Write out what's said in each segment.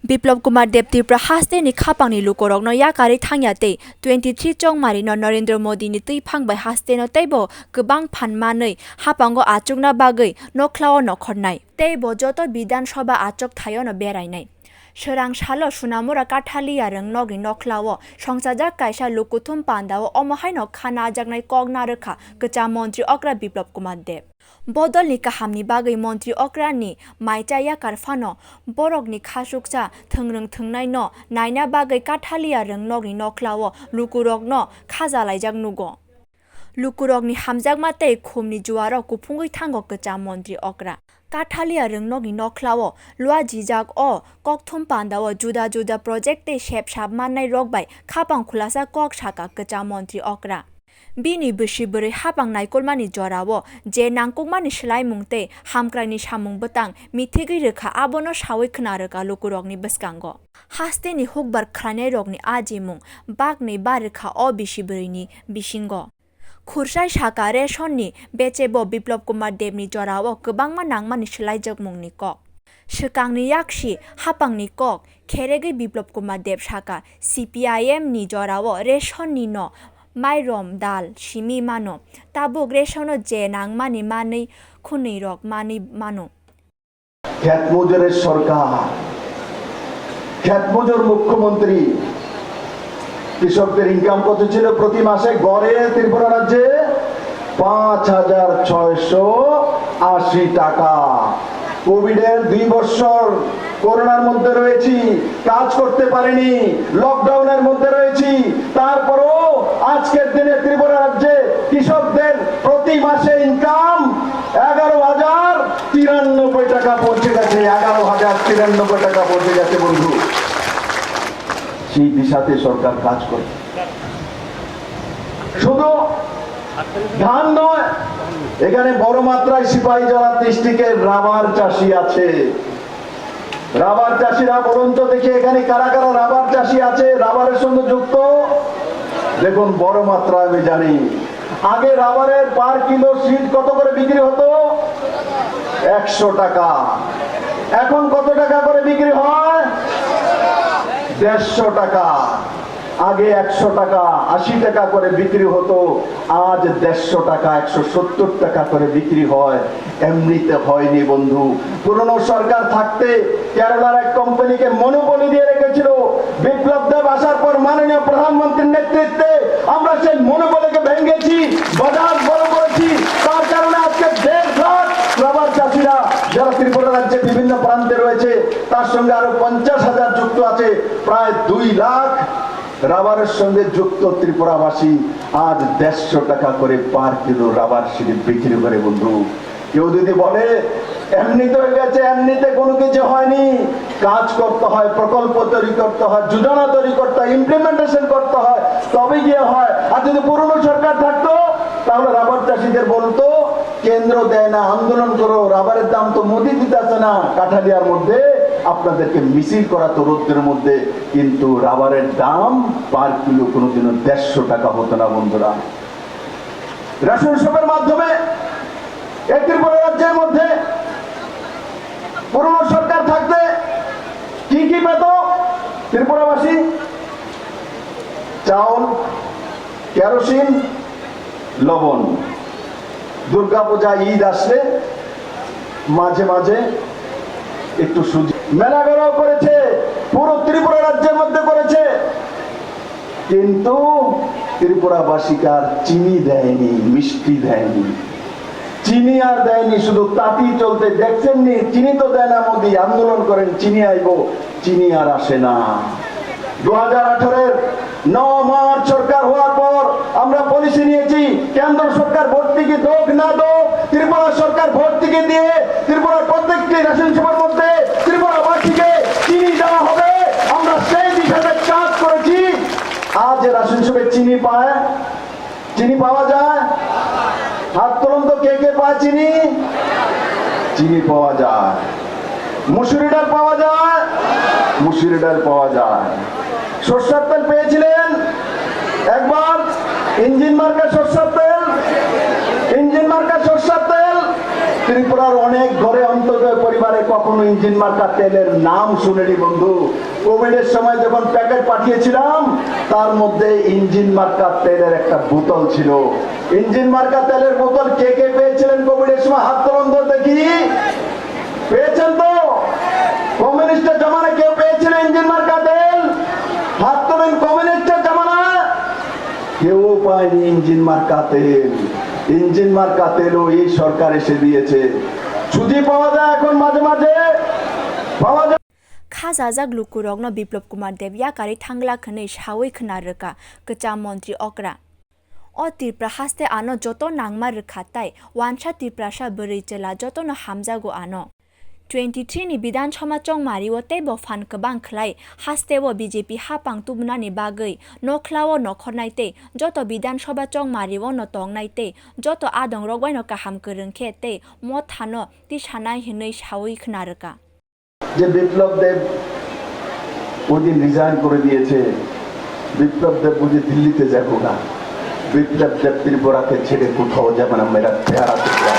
বিপ্লব কুমার দেব ত্রিপুরা হাস্তে नि खापांनि लुकोरकनो याकारि थांयाते 23 चंमारि नरेंद्र मोदी नि तै फांबाय हास्तेनो तैबो गोबां फानमानै हापांगो आचुकना बागै नख्लाओ नखरनाय तैबो जतो विधानसभा आचक थायोनो बेरायनाय सोरांसालो सुनामुरा काठालिया रंग नगरि नख्लाओ संसाजा कायसा लुकुथुम पान्दाओ अमहायनो खाना आजाकनाय कगना रोखा कचा मन्त्री अक्रा बिप्लब कुमार देब बदलनि काहामनि बागै मन्त्री अक्रानि माइचा याकार फानो बरकनि खासुकसा थोंरों थोंनाय न नायना बागै काठालिया रंग नगरि नख्लाओ लुकुरक न खाजा लायजाक नुगो लुकुरकनि हामजाक मातै खुमनि जुवारो कुफुंगै थांगो कचा मन्त्री अक्रा काठालिया रंग नगरि नख्लाओ लुआ जिजाक अ ककथुम पान्दाओ जुदा जुदा प्रोजेक्ट शेप साब माननाय रकबाय खापां खुलासा कक साका कचा मन्त्री अक्रा बिनि बसि बोरै हापां नायकलमानि जराओ जे नांकुकमानि सोलायमुंते हामक्रायनि सामुं बोतां मिथिगै रोखा आबोनो सावै खोना रोखा लुकुरकनि बसकांगो हास्तेनि हुकबार ख्रानाय रकनि आजिमुं बागनै बारोखा अ बिसि बोरैनि बिसिंगो खुरसाय साका रेशननि बेचेबो बिप्लब कुमार देबनि जराओ गोबांमा नांमानि सोलायजोक मुंनि कक सोकांनि याक्षि हापांनि कक खेरेगै बिप्लब कुमार देब साका CPIM नि जराओ रेशननि न माइरम दाल सिमी मानो ताबुक रेशनो जे नांमानि मानै खुनै रक मानै मानो খ্যাত মজুরের সরকার খ্যাত মজুর মুখ্যমন্ত্রী কৃষকদের ইনকাম কত ছিল প্রতি মাসে গড়ে ত্রিপুরা রাজ্যে ৫,৬৮০ টাকা কোভিডের 2 বছর করোনার মধ্যে রয়েছি কাজ করতে পারিনি লকডাউনের মধ্যে রয়েছি তারপরও আজকের দিনে ত্রিপুরা রাজ্যে কৃষকদের প্রতি মাসে ইনকাম 11,093 টাকা পৌঁছে গেছে 11,093 টাকা পৌঁছে গেছে বন্ধু সেই দিশাতে সরকার কাজ করে শুধু ধান নয় এখানে বড় মাত্রায় সিপাহীজলা ডিস্ট্রিক্টের রাবার চাষি আছে রাবার চাষিরা বলুন তো দেখি এখানে কারা কারা রাবার চাষি আছে রাবারের সঙ্গে যুক্ত দেখুন বড় মাত্রায় আমি জানি আগে রাবারের পার কিলো সিট কত করে বিক্রি হতো 100 টাকা এখন কত টাকা করে বিক্রি হয় 150 টাকা আগে 100 টাকা 80 টাকা করে বিক্রি হতো আজ 150 টাকা 170 টাকা করে বিক্রি হয় এমনিতে হয়নি বন্ধু পুরনো সরকার থাকতে কেরালার এক কোম্পানিকে মনোপলি দিয়ে রেখেছিল বিপ্লব দেব আসার পর মাননীয় প্রধানমন্ত্রীর নেতৃত্বে আমরা সেই মনোপলিকে ভেঙেছি বাজার বড় করেছি তার কারণে আজকে 1.5 লাখ রাবার চাষিরা যারা ত্রিপুরা রাজ্যে বিভিন্ন প্রান্তে রয়েছে তার সঙ্গে আরো 50,000 যুক্ত আছে প্রায় 2 লাখ রাবারের সঙ্গে যুক্ত ত্রিপুরাবাসী আজ 150 টাকা করে পার কিলো রাবার সিঁড়ি বিক্রি করে বন্ধু কেউ যদি বলে এমনিতে হয়ে গেছে এমনিতে কোনো কিছু হয়নি কাজ করতে হয় প্রকল্প তৈরি করতে হয় যোজনা তৈরি করতে হয় ইমপ্লিমেন্টেশন করতে হয় তবে গিয়ে হয় আর যদি পুরনো সরকার থাকতো তাহলে রাবার চাষিদের বলতো কেন্দ্র দেয় না আন্দোলন করো রাবারের দাম তো মোদি দিতেছে না কাঠালিয়ার মধ্যে আপনাদেরকে মিছিল করা তো রোদ্রের মধ্যে কিন্তু রাবারের দাম পার কিলো কোনোদিনও 150 টাকা হতো না বন্ধুরা রেশন শপের মাধ্যমে এই ত্রিপুরা রাজ্যের মধ্যে পুরনো সরকার থাকতে কি কি পেত ত্রিপুরাবাসী চাউল কেরোসিন লবণ দুর্গাপূজা ঈদ আসলে মাঝে মাঝে একটু সুজি মেলাঘরও করেছে পুরো ত্রিপুরা রাজ্যের মধ্যে করেছে কিন্তু ত্রিপুরাবাসীকার চিনি দেয়নি মিষ্টি দেয়নি চিনি আর দেয়নি শুধু তাঁতি চলতে দেখছেন নি চিনি তো দেয় না মোদি আন্দোলন করেন চিনি আইব চিনি আর আসে না 2018-এর 9 মার্চ সরকার হওয়ার পর আমরা পলিসি নিয়েছি কেন্দ্র সরকার ভর্তুকি দোক না দোক ত্রিপুরা সরকার ভর্তুকি দিয়ে ত্রিপুরার প্রত্যেকটি রেশন শপের মধ্যে ত্রিপুরাবাসীকে চিনি দেওয়া হবে আমরা সেই দিশাতে কাজ করেছি আজ রেশন শপে চিনি পাওয়া যায় হাত তুলুন তো কে কে পায় চিনি পাওয়া যায় মুসুরি ডাল পাওয়া যায় মুসুরি ডাল পাওয়া যায় সরষের তেল পেয়েছিলেন একবার ইঞ্জিন মার্কা সরষের তেল ত্রিপুরার অনেক ঘরে অন্তর্দয় পরিবারে কখনো ইঞ্জিন মার্কা তেলের নাম শুনেনি বন্ধু। কোভিডের সময় যখন প্যাকেট পাঠিয়েছিলাম তার মধ্যে ইঞ্জিন মার্কা তেলের একটা বোতল ছিল। ইঞ্জিন মার্কা তেলের বোতল কে কে পেয়েছিলেন কোভিডের সময়? হাত তোলন তো দেখি। পেয়েছেন তো? কমিউনিস্টের জামানা কেউ পেয়েছিলেন ইঞ্জিন মার্কা তেল? হাত তোলেন। কমিউনিস্টের জামানা কেউ পায়নি ইঞ্জিন মার্কা তেল। ইঞ্জিন মার্কা তেলও এই সরকার এসে দিয়েছে। ছুটি পাওয়া যায় এখন মাঝে মাঝে পাওয়া যায়। খাজাজাক লুকুরগ্ন বিপ্লব কুমার দেব ইয়াকারি থাংলা খनै সাওই খনাरका कचा मन्त्री अक्रा o ত্রিপুরা হাসতে আনো যত নাংমা রখা তাই ওয়ানসা ত্রিপুরাসা বरै চেলা যত ন হামজাগো আনো 23 ni বিধানসভা চংমারি ও তেব ফান কবাং খলাই হাসতে ও বিজেপি হাপাং তুবনানি বাগৈ নখলাও নখরনাইতে যত বিধানসভা চংমারি ও নতংনাইতে যত আদং রগবাই ন কাহাম করংখে তে মথানো তি সানাই হিनै সাওই খনাरका যে বিপ্লব দেব ওই রিজাইন করে দিয়েছে। বিপ্লব দেব বুঝে দিল্লিতে যাবো না। বিপ্লব দেব ত্রিপুরাকে ছেড়ে কোথাও যাবে না। মেরা প্যারা ত্রিপুরা,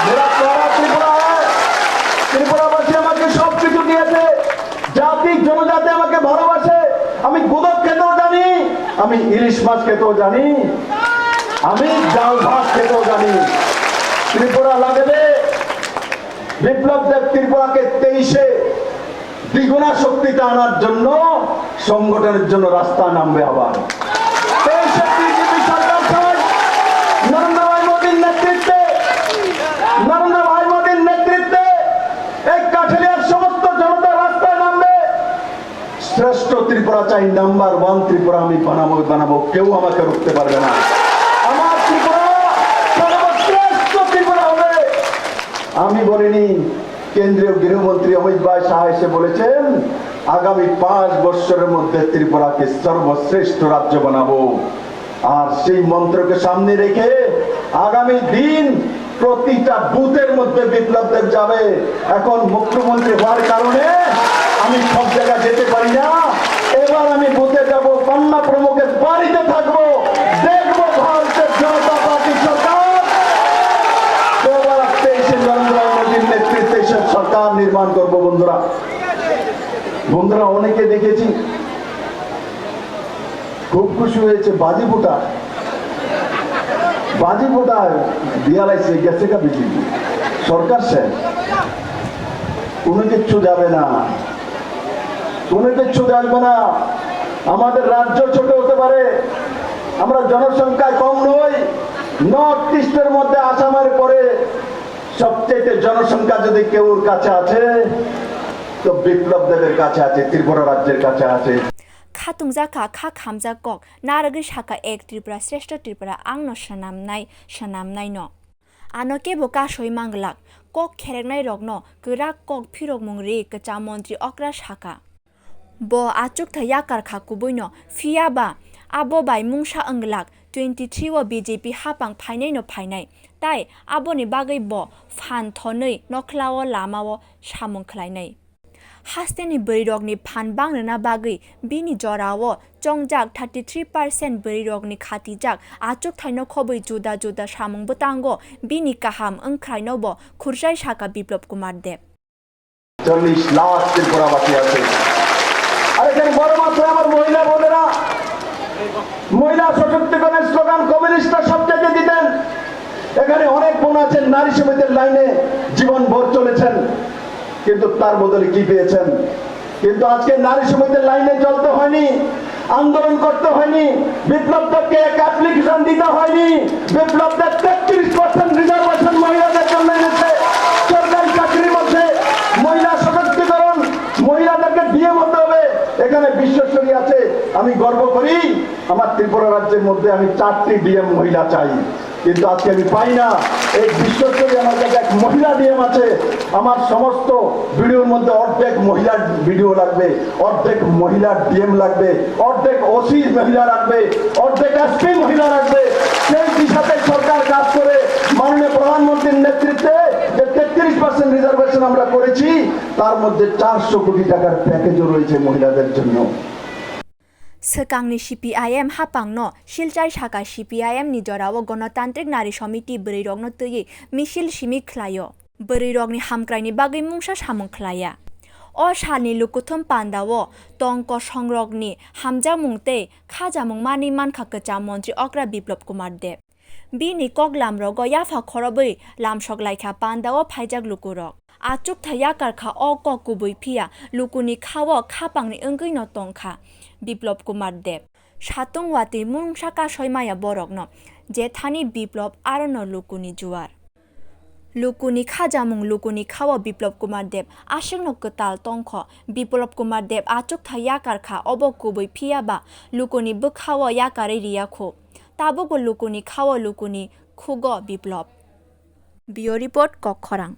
মেরা প্যারা ত্রিপুরা। ত্রিপুরাবাসী আমাকে সব কিছু দিয়েছে। জাতি জনজাতি আমাকে ভালোবাসে। আমি গোদক খেতেও জানি, আমি ইলিশ মাছ খেতেও জানি, আমি ডাল ভাত খেতেও জানি। ত্রিপুরা লাগবে। বিপ্লব দেব ত্রিপুরাকে 23-এ দ্বিগুণা শক্তিতে আনার জন্য সংগঠনের জন্য রাস্তা নামবে। আবার 23-এ বিজেপি সরকার চায় নরেন্দ্র ভাই মোদীর নেতৃত্বে, নরেন্দ্র ভাই মোদীর নেতৃত্বে এই কাঠালিয়ার সমস্ত জনতা রাস্তায় নামবে। শ্রেষ্ঠ ত্রিপুরা চাই, নাম্বার 1 ত্রিপুরা আমি বানাবো। কেউ আমাকে রুখতে পারবে না। আমার ত্রিপুরা সর্বশ্রেষ্ঠ ত্রিপুরা হবে। আমি বলিনি, কেন্দ্রীয় গৃহমন্ত্রী অমিত ভাই শাহ এসে বলেছেন আগামী 5 বছরের মধ্যে ত্রিপুরাকে সর্বশ্রেষ্ঠ রাজ্য বানাবো। আর সেই মন্ত্রকে সামনে রেখে আগামী দিন প্রতিটা বুথের মধ্যে বিপ্লব দেব যাবে। এখন মুখ্যমন্ত্রী হওয়ার কারণে আমি সব জায়গায় যেতে পারি না। এবার আমি বুথে যাব, কন্যা প্রমুখের বাড়িতে থাকবো, দেখবো ভারতের জনতা পার্টি সরকার সরকার নির্মাণ করব। বন্ধুরা অনেকে দেখেছি খুব খুশি হয়েছে। বাজি ফোটা দিয়ালাইছে গেছে কা বিজেপি সরকার শেষ। কোনো কিচ্ছু যাবে না, কোনো কিচ্ছু আসবে না। আমাদের রাজ্য ছোট হতে পারে, আমরা জনসংখ্যায় কম নই। নর্থ ইস্টের মধ্যে আসামের পরে সবচেয়ে জনসংখ্যা যদি কেউর কাছে আছে তো বিপ্লব দেবের কাছে আছে, ত্রিপুরা রাজ্যের কাছে আছে। খাতুংজাকা খা খামজাকক নারগি শাখা এক ত্রিপুরা শ্রেষ্ঠ ত্রিপুরা আংনো সানামনাই ন আনকে বোকা সই মাংলাক কক খেরেকনাই রগ্ন গরা কক ফিরক মুংরি কচা মন্ত্রী অক্রা শাখা ব আচুক থাইয়া কারখা কুবইন ফিয়াবা আবো বাই মুংসা अंगलाक 23 ও বিজেপি হাপাং ফাইনাই ন ফাইনাই তাই আবনি বাগৈ ব ফান থनै নখলাও লামাও সামং খলাইনাই হাস্তেनि बैरगनि फान बांगना बागै बिनि जराओ चंगजाक 33% बैरगनि खातिजाक आचुक थाइनो खबै जुदा जुदा सामंग बतांगो बिनि काहाम ओंख्राइनोब खुरजाय शाखा বিপ্লব কুমার দেব 40 লাখ ত্রিপুরাবাসী আছে। আর এখানে বড় মাত্রায় আমার মহিলা বোনেরা মহিলা সশক্তিকরণের স্লোগান কমিউনিস্টরা সব জায়গায় দিতেন। এখানে অনেক বোন আছেন নারী সমিতির লাইনে জীবন ভর চলেছেন, কিন্তু তার বদলে কি পেয়েছেন? কিন্তু আজকে নারী সমিতির লাইনে চলতে হয়নি, আন্দোলন করতে হয়নি, বিপ্লব দেবকে এক অ্যাপ্লিকেশন দিতে হয়নি। বিপ্লব দেব 33% রিজার্ভেশন মহিলাদের জন্য এনেছে। সরকারি চাকরির মধ্যে মহিলা সশক্তিকরণ, মহিলাদেরকে ডিএম হতে হবে, এখানে বিশ্বস্তরী আছে। আমি গর্ব করি আমার ত্রিপুরা রাজ্যের মধ্যে আমি 4টি ডিএম মহিলা চাই, কিন্তু আজকে আমি পাই না। এই বিশ্বস্তরী আমার কাছে এক মহিলা ডিএম আছে। আমার সমস্ত ভিডিওর মধ্যে অর্ধেক মহিলার ভিডিও লাগবে, অর্ধেক মহিলার ডিএম লাগবে, অর্ধেক ওসি মহিলা লাগবে, অর্ধেক এসপি মহিলা লাগবে। সেই দিশাতে সরকার কাজ করে মাননীয় প্রধানমন্ত্রীর নেতৃত্বে যে 33% রিজার্ভেশন আমরা করেছি, তার মধ্যে 400 কোটি টাকার প্যাকেজও রয়েছে মহিলাদের জন্য। Sekangni CPIM hapangno Silchai Shaka CPIM ni jorao Gণতান্ত্রিক Nari Samiti Bwrwirokno twi misil simi khlaio. Bwrwirokni hamkraini bagwi mungsa samung khlaya. O salni lukuthum pandao tongko songrokni hamjamung tei khajamung mani mankha kwcham mantri Okra Biplop Kumar Deb. Bini koklamrogo yafa khorobui lamsok laikha pandao phaijak lukurok. Achuk thaya karkha o kokubui phia lukuni khao khapangni ongui no tongkha Biplop Kumar Deb. Satung wati mungsa ka soimaya borokno jethani Biplop arono lukuni juar. Lukuni khajamung lukuni khao Biplop Kumar Deb ashingno kwtal tongkho Biplop Kumar Deb achuk thaya karkha obo kubui phia ba lukuni bukhao yakare riyakho. Tabugo lukuni khao lukuni khugo Biplop. Bio report Kokkhorang.